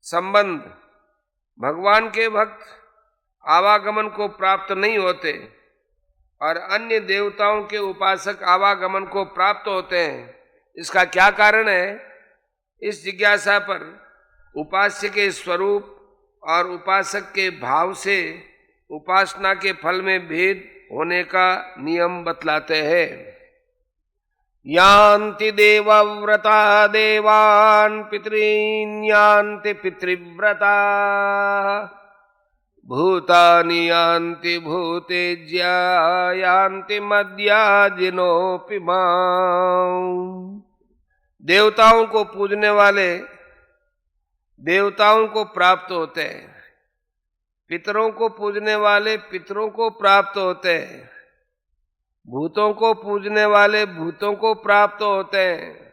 संबंध। भगवान के भक्त आवागमन को प्राप्त नहीं होते और अन्य देवताओं के उपासक आवागमन को प्राप्त होते हैं। इसका क्या कारण है? इस जिज्ञासा पर उपास्य के स्वरूप और उपासक के भाव से उपासना के फल में भेद होने का नियम बतलाते हैं। यान्ति देवव्रता देवान् पितॄन् यान्ति पितृव्रता भूतानि यान्ति भूतेज्या यान्ति मद्याजिनोऽपि माम्। देवताओं को पूजने वाले देवताओं को प्राप्त होते हैं, पितरों को पूजने वाले पितरों को प्राप्त होते हैं, भूतों को पूजने वाले भूतों को प्राप्त होते हैं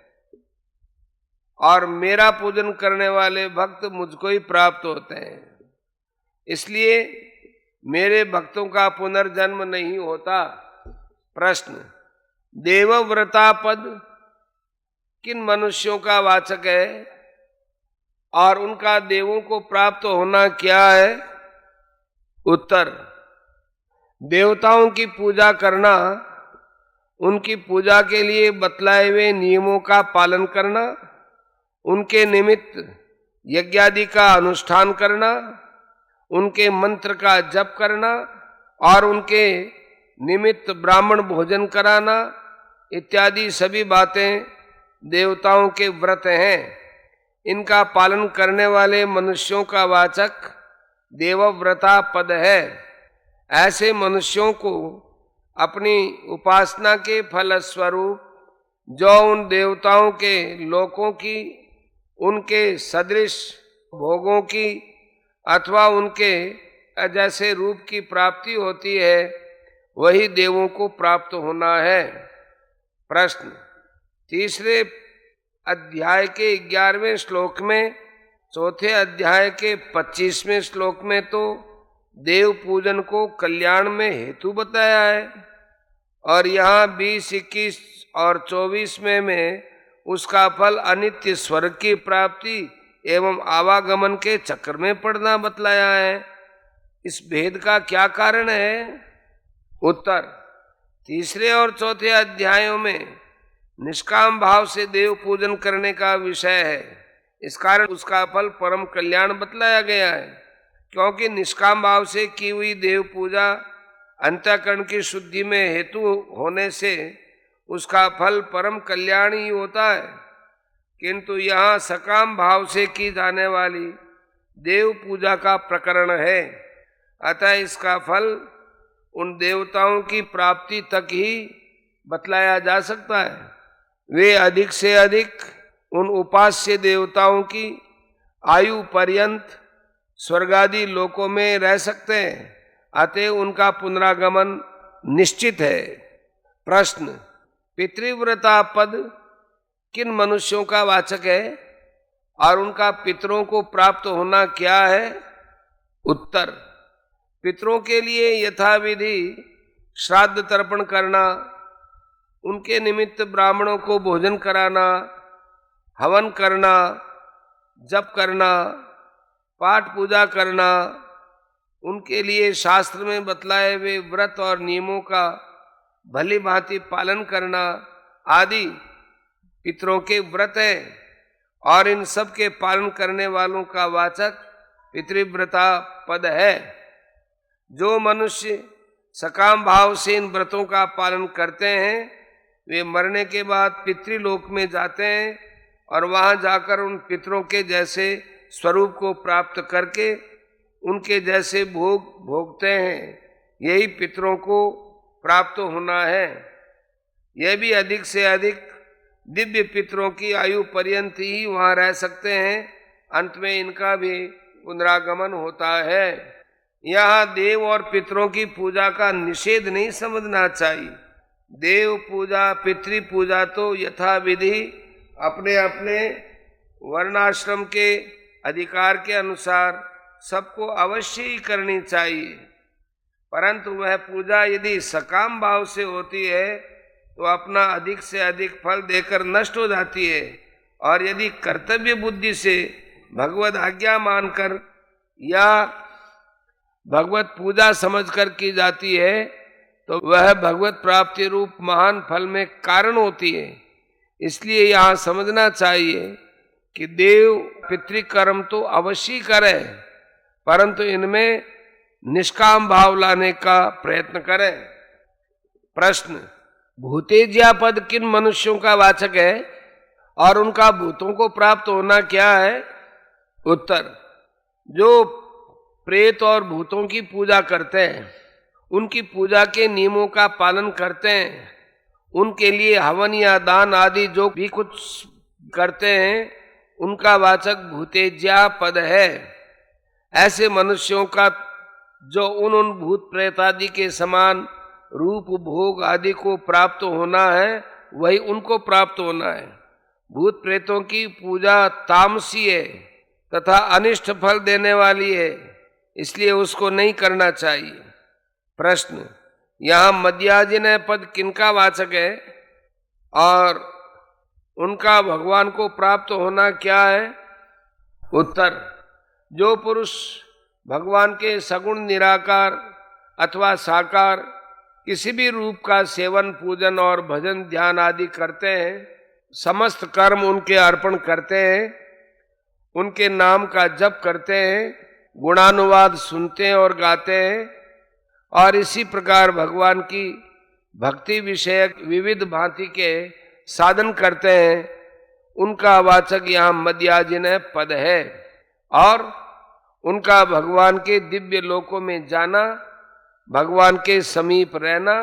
और मेरा पूजन करने वाले भक्त मुझको ही प्राप्त होते हैं। इसलिए मेरे भक्तों का पुनर्जन्म नहीं होता। प्रश्न। देवव्रता पद किन मनुष्यों का वाचक है और उनका देवों को प्राप्त होना क्या है? उत्तर। देवताओं की पूजा करना, उनकी पूजा के लिए बतलाए हुए नियमों का पालन करना, उनके निमित्त यज्ञादि का अनुष्ठान करना, उनके मंत्र का जप करना और उनके निमित्त ब्राह्मण भोजन कराना इत्यादि सभी बातें देवताओं के व्रत हैं। इनका पालन करने वाले मनुष्यों का वाचक देवव्रता पद है। ऐसे मनुष्यों को अपनी उपासना के फलस्वरूप जो उन देवताओं के लोकों की, उनके सदृश भोगों की अथवा उनके जैसे रूप की प्राप्ति होती है, वही देवों को प्राप्त होना है। प्रश्न। तीसरे अध्याय के 11वें श्लोक में, चौथे अध्याय के 25वें श्लोक में तो देव पूजन को कल्याण में हेतु बताया है और यहाँ 20, 21 और 24 में उसका फल अनित्य स्वर्ग की प्राप्ति एवं आवागमन के चक्र में पड़ना बतलाया है। इस भेद का क्या कारण है? उत्तर। तीसरे और चौथे अध्यायों में निष्काम भाव से देव पूजन करने का विषय है। इस कारण उसका फल परम कल्याण बतलाया गया है, क्योंकि निष्काम भाव से की हुई देव पूजा अंतःकरण की शुद्धि में हेतु होने से उसका फल परम कल्याण ही होता है। किंतु यहाँ सकाम भाव से की जाने वाली देव पूजा का प्रकरण है, अतः इसका फल उन देवताओं की प्राप्ति तक ही बतलाया जा सकता है। वे अधिक से अधिक उन उपास्य देवताओं की आयु पर्यंत स्वर्गादि लोकों में रह सकते हैं, अतः उनका पुनरागमन निश्चित है। प्रश्न। पितृव्रता पद किन मनुष्यों का वाचक है और उनका पितरों को प्राप्त होना क्या है? उत्तर। पितरों के लिए यथाविधि श्राद्ध तर्पण करना, उनके निमित्त ब्राह्मणों को भोजन कराना, हवन करना, जप करना, पाठ पूजा करना, उनके लिए शास्त्र में बतलाए हुए व्रत और नियमों का भली भांति पालन करना आदि पितरों के व्रत है और इन सब के पालन करने वालों का वाचक पितृव्रता पद है। जो मनुष्य सकाम भाव से इन व्रतों का पालन करते हैं, वे मरने के बाद पितृलोक में जाते हैं और वहां जाकर उन पितरों के जैसे स्वरूप को प्राप्त करके उनके जैसे भोग भोगते हैं। यही पितरों को प्राप्त होना है। यह भी अधिक से अधिक दिव्य पितरों की आयु पर्यंत ही वहां रह सकते हैं। अंत में इनका भी पुनरागमन होता है। यहाँ देव और पितरों की पूजा का निषेध नहीं समझना चाहिए। देव पूजा, पितृ पूजा तो यथाविधि अपने अपने वर्णाश्रम के अधिकार के अनुसार सबको अवश्य ही करनी चाहिए, परंतु वह पूजा यदि सकाम भाव से होती है तो अपना अधिक से अधिक फल देकर नष्ट हो जाती है, और यदि कर्तव्य बुद्धि से भगवत आज्ञा मानकर या भगवत पूजा समझकर की जाती है तो वह भगवत प्राप्ति रूप महान फल में कारण होती है। इसलिए यहाँ समझना चाहिए कि देव पितृकर्म तो अवश्य करें, परंतु इनमें निष्काम भाव लाने का प्रयत्न करें। प्रश्न, भूतेज्या पद किन मनुष्यों का वाचक है और उनका भूतों को प्राप्त होना क्या है? उत्तर, जो प्रेत और भूतों की पूजा करते हैं, उनकी पूजा के नियमों का पालन करते हैं, उनके लिए हवन या दान आदि जो भी कुछ करते हैं, उनका वाचक भूतेज्या पद है। ऐसे मनुष्यों का जो उन भूत प्रेत आदि के समान रूप भोग आदि को प्राप्त होना है, वही उनको प्राप्त होना है। भूत प्रेतों की पूजा तामसी है तथा अनिष्ट फल देने वाली है, इसलिए उसको नहीं करना चाहिए। प्रश्न, यहाँ मध्याजिनय पद किनका वाचक है और उनका भगवान को प्राप्त होना क्या है? उत्तर, जो पुरुष भगवान के सगुण निराकार अथवा साकार किसी भी रूप का सेवन पूजन और भजन ध्यान आदि करते हैं, समस्त कर्म उनके अर्पण करते हैं, उनके नाम का जप करते हैं, गुणानुवाद सुनते हैं और गाते हैं, और इसी प्रकार भगवान की भक्ति विषयक विविध भांति के साधन करते हैं, उनका वाचक यहाँ मध्याजिनय पद है। और उनका भगवान के दिव्य लोकों में जाना, भगवान के समीप रहना,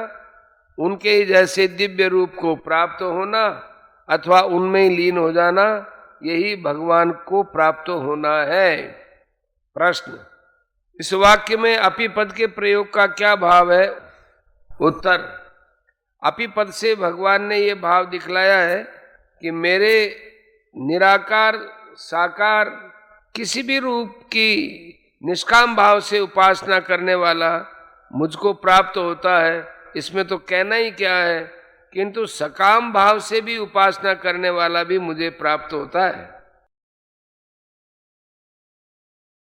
उनके जैसे दिव्य रूप को प्राप्त होना अथवा उनमें ही लीन हो जाना, यही भगवान को प्राप्त होना है। प्रश्न, इस वाक्य में अपि पद के प्रयोग का क्या भाव है? उत्तर, अपि पद से भगवान ने ये भाव दिखलाया है कि मेरे निराकार साकार किसी भी रूप की निष्काम भाव से उपासना करने वाला मुझको प्राप्त होता है। इसमें तो कहना ही क्या है, किंतु सकाम भाव से भी उपासना करने वाला भी मुझे प्राप्त होता है।